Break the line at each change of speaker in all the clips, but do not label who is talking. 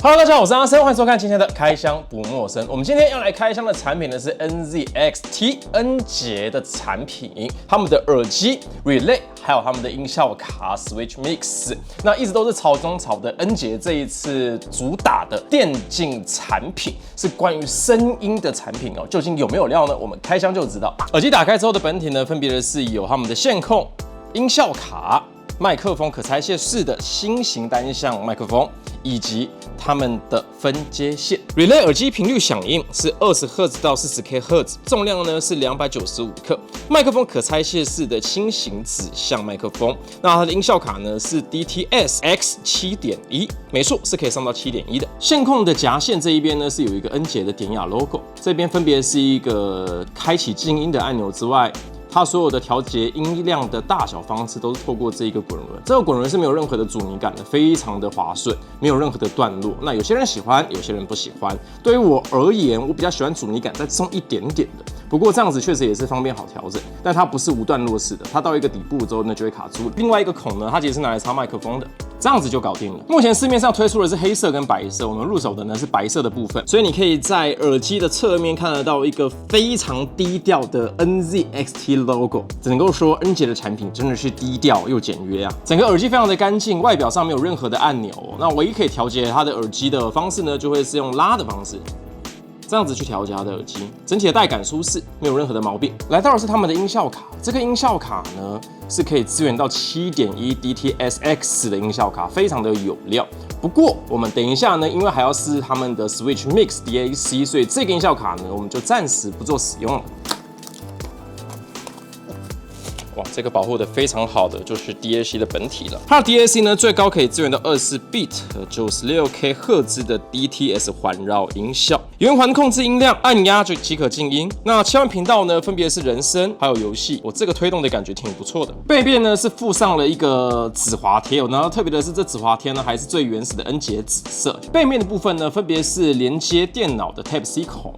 Hello， 大家好，我是阿生，欢迎收看今天的开箱不陌生。我们今天要来开箱的产品呢是 NZXT 恩捷的产品，他们的耳机 Relay， 还有他们的音效卡 Switch Mix， 那一直都是潮中潮的恩捷这一次主打的电竞产品是关于声音的产品哦，究竟有没有料呢？我们开箱就知道。耳机打开之后的本体呢，分别的是有他们的线控、音效卡、麦克风可拆卸式的新型单向麦克风，以及它们的分接线。Relay 耳机频率响应是20赫兹到40K 赫兹，重量呢是295克。麦克风可拆卸式的轻型指向麦克风。那它的音效卡呢是 DTS-X 7.1，没错，是可以上到7.1的。线控的夹线这一边呢是有一个恩捷的典雅 logo， 这边分别是一个开启静音的按钮之外。它所有的调节音量的大小方式都是透过这一个滚轮，这个滚轮是没有任何的阻尼感的，非常的滑顺，没有任何的段落。那有些人喜欢，有些人不喜欢。对于我而言，我比较喜欢阻尼感再重一点点的。不过这样子确实也是方便好调整，但它不是无段落式的，它到一个底部之后呢就会卡住。另外一个孔呢，它其实是拿来插麦克风的。这样子就搞定了。目前市面上推出的是黑色跟白色，我们入手的呢是白色的部分，所以你可以在耳机的侧面看得到一个非常低调的 NZXT logo， 只能够说恩捷的产品真的是低调又简约啊。整个耳机非常的干净，外表上没有任何的按钮，那唯一可以调节它的耳机的方式呢，就会是用拉的方式。这样子去调节它的耳机，整体的带感舒适，没有任何的毛病。来到的是他们的音效卡，这个音效卡呢是可以支援到7.1 DTS-X 的音效卡，非常的有料。不过我们等一下呢，因为还要试他们的 Switch Mix DAC， 所以这个音效卡呢，我们就暂时不做使用了。哇，这个保护的非常好的就是 DAC 的本体了。它的 DAC 呢，最高可以支援到24 bit 96K 赫兹的 DTS 环绕音效，圆环控制音量，按压就即可静音。那切换频道呢，分别是人声还有游戏。我这个推动的感觉挺不错的。背面呢是附上了一个止滑贴，然后特别的是这止滑贴呢还是最原始的恩捷紫色。背面的部分呢，分别是连接电脑的 Type C 孔，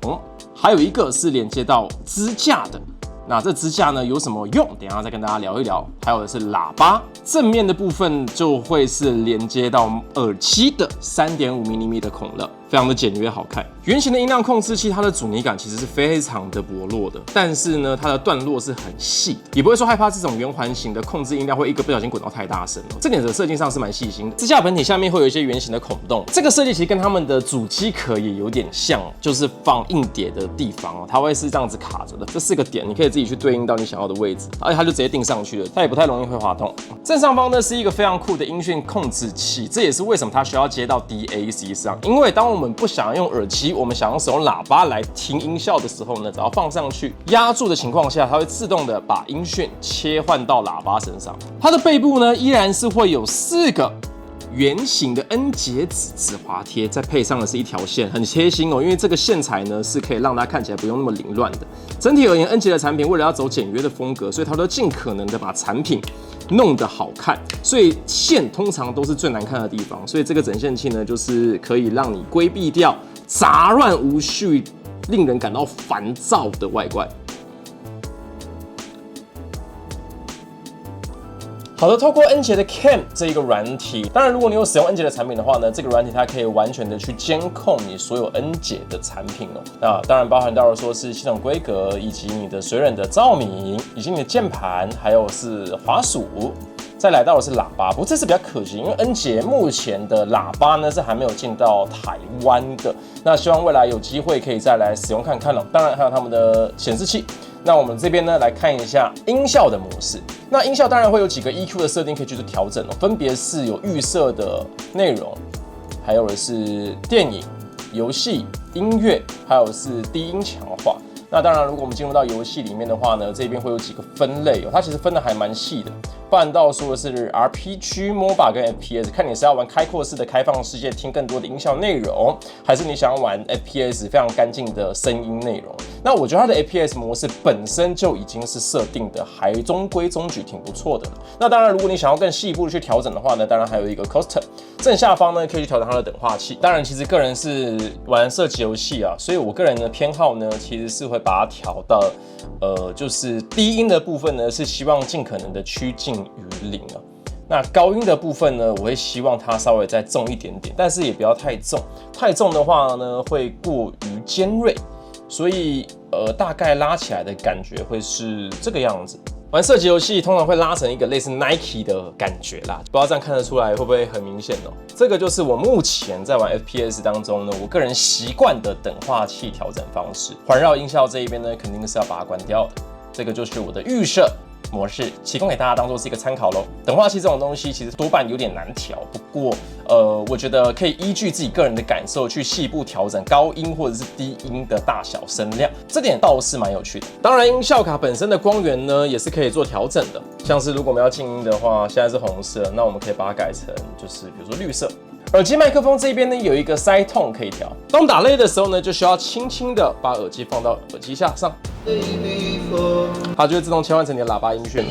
还有一个是连接到支架的。那这支架呢有什么用？等一下再跟大家聊一聊。还有的是喇叭，正面的部分就会是连接到耳机的3.5mm的孔了，非常的简约好看。圆形的音量控制器，它的阻尼感其实是非常的薄弱的，但是呢，它的段落是很细，也不会说害怕这种圆环形的控制音量会一个不小心滚到太大声哦。这点的设计上是蛮细心的。支架本体下面会有一些圆形的孔洞，这个设计其实跟他们的主机壳也有点像，就是放硬碟的地方哦，它会是这样子卡着的。这4个点，你可以自己去对应到你想要的位置，而且它就直接钉上去了，它也不太容易会滑动。正上方呢是一个非常酷的音讯控制器，这也是为什么它需要接到 DAC 上，因为当我们不想要用耳机，我们想要使用喇叭来听音效的时候呢，只要放上去压住的情况下，它会自动的把音讯切换到喇叭身上。它的背部呢依然是会有4个圆形的恩捷紫止滑贴，再配上的是一条线，很贴心哦。因为这个线材呢是可以让它看起来不用那么凌乱的。整体而言，恩捷的产品为了要走简约的风格，所以它都尽可能的把产品弄得好看，所以线通常都是最难看的地方。所以这个整线器呢，就是可以让你规避掉杂乱无序、令人感到烦躁的外观。好的，透过恩捷的 Cam 这一个软体，当然如果你有使用恩捷的产品的话呢，这个软体它可以完全的去监控你所有恩捷的产品哦。那当然包含到了说是系统规格，以及你的水冷的照明，以及你的键盘，还有是滑鼠。再来到的是喇叭，不过这次比较可惜，因为恩捷目前的喇叭呢是还没有进到台湾的。那希望未来有机会可以再来使用看看哦。当然还有他们的显示器。那我们这边呢来看一下音效的模式。那音效当然会有几个 EQ 的设定可以去做调整哦，分别是有预设的内容，还有的是电影、游戏、音乐，还有是低音强化。那当然，如果我们进入到游戏里面的话呢，这边会有几个分类哦，它其实分的还蛮细的。包含到说的是 RPG、MOBA 跟 FPS， 看你是要玩开阔式的开放世界，听更多的音效内容，还是你想要玩 FPS 非常干净的声音内容。那我觉得它的 FPS 模式本身就已经是设定的还中规中矩，挺不错的了。那当然，如果你想要更细一步的去调整的话呢，当然还有一个 Custom， 正下方呢可以去调整它的等化器。当然，其实个人是玩射击游戏啊，所以我个人的偏好呢，其实是会把它调到就是低音的部分呢，是希望尽可能的趋近于0啊。那高音的部分呢，我会希望它稍微再重一点点，但是也不要太重，太重的话呢会过于尖锐，所以大概拉起来的感觉会是这个样子。玩射击游戏通常会拉成一个类似 Nike 的感觉啦，不知道这样看得出来会不会很明显哦？这个就是我目前在玩 FPS 当中呢，我个人习惯的等化器调整方式。环绕音效这一边呢，肯定是要把它关掉的。这个就是我的预设模式，提供给大家当做是一个参考咯。等化器这种东西其实多半有点难调，不过我觉得可以依据自己个人的感受去细部调整高音或者是低音的大小声量，这点倒是蛮有趣的。当然，音效卡本身的光源呢也是可以做调整的，像是如果我们要静音的话，现在是红色，那我们可以把它改成就是比如说绿色。耳机麦克风这边呢有一个塞痛可以调，当打雷的时候呢，就需要轻轻的把耳机放到耳机下上，它就会自动切换成你的喇叭音讯。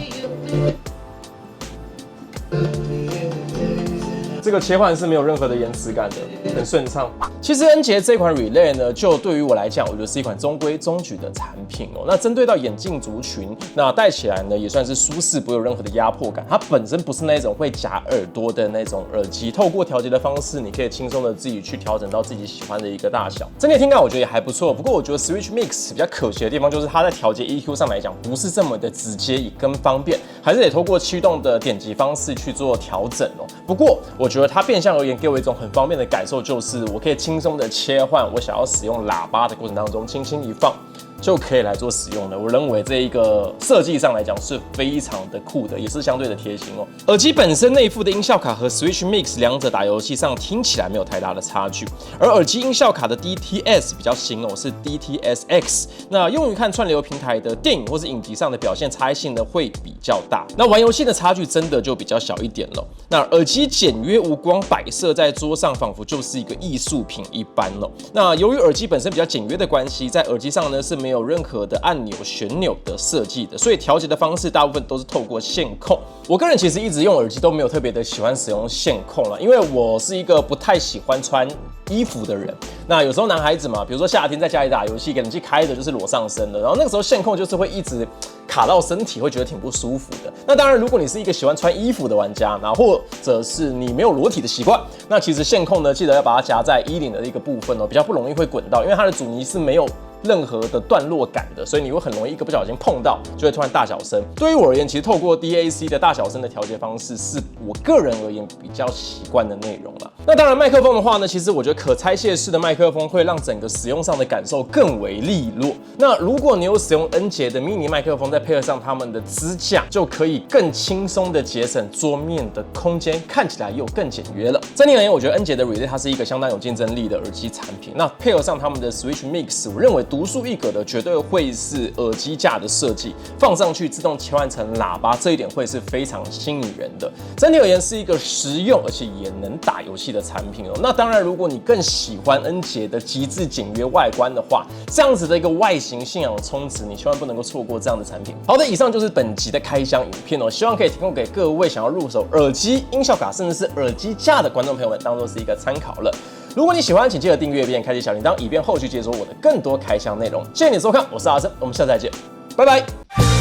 这个切换是没有任何的延迟感的，很顺畅。其实恩捷这款 Relay 呢，就对于我来讲，我觉得是一款中规中矩的产品哦。那针对到眼镜族群，那戴起来呢也算是舒适，不会有任何的压迫感。它本身不是那种会夹耳朵的那种耳机，透过调节的方式，你可以轻松的自己去调整到自己喜欢的一个大小。整体听感我觉得也还不错。不过我觉得 Switch Mix 比较可惜的地方就是它在调节 EQ 上来讲不是这么的直接跟方便，还是得透过驱动的点击方式去做调整哦。不过我觉得它变相而言给我一种很方便的感受，就是我可以轻松的切换我想要使用喇叭的过程当中，轻轻一放就可以来做使用的。我认为这一个设计上来讲是非常的酷的，也是相对的贴心哦。耳机本身内附的音效卡和 Switch Mix 两者打游戏上听起来没有太大的差距，而耳机音效卡的 DTS 比较新哦，是 DTS-X。那用于看串流平台的电影或是影集上的表现差异性呢会比较大，那玩游戏的差距真的就比较小一点了。那耳机简约无光，摆设在桌上仿佛就是一个艺术品一般了。那由于耳机本身比较简约的关系，在耳机上呢是没有任何的按钮、旋钮的设计的，所以调节的方式大部分都是透过线控。我个人其实一直用耳机都没有特别的喜欢使用线控啦，因为我是一个不太喜欢穿衣服的人。那有时候男孩子嘛，比如说夏天在家里打游戏，给冷气开的就是裸上身的，然后那个时候线控就是会一直卡到身体，会觉得挺不舒服的。那当然，如果你是一个喜欢穿衣服的玩家，那或者是你没有裸体的习惯，那其实线控呢，记得要把它夹在衣领的一个部分哦，比较不容易会滚到，因为它的阻尼是没有任何的段落感的，所以你会很容易一个不小心碰到，就会突然大小声。对于我而言，其实透过 DAC 的大小声的调节方式，是我个人而言比较习惯的内容啦。那当然，麦克风的话呢，其实我觉得可拆卸式的麦克风会让整个使用上的感受更为利落。那如果你有使用恩捷的 mini 麦克风，再配合上它们的支架，就可以更轻松的节省桌面的空间，看起来又更简约了。整体而言，我觉得恩捷的 Relay 它是一个相当有竞争力的耳机产品。那配合上他们的 Switch Mix， 我认为独树一格的绝对会是耳机架的设计，放上去自动切换成喇叭，这一点会是非常吸引人的。整体而言是一个实用而且也能打游戏的产品哦。那当然，如果你更喜欢恩捷的极致简约外观的话，这样子的一个外形信仰充值，你千万不能够错过这样的产品。好的，以上就是本集的开箱影片哦，希望可以提供给各位想要入手耳机、音效卡甚至是耳机架的观众朋友们，当做是一个参考了。如果你喜欢，请记得订阅并开启小铃铛，以便后续解锁我的更多开箱内容。谢谢你的收看，我是阿生，我们下次再见，拜拜。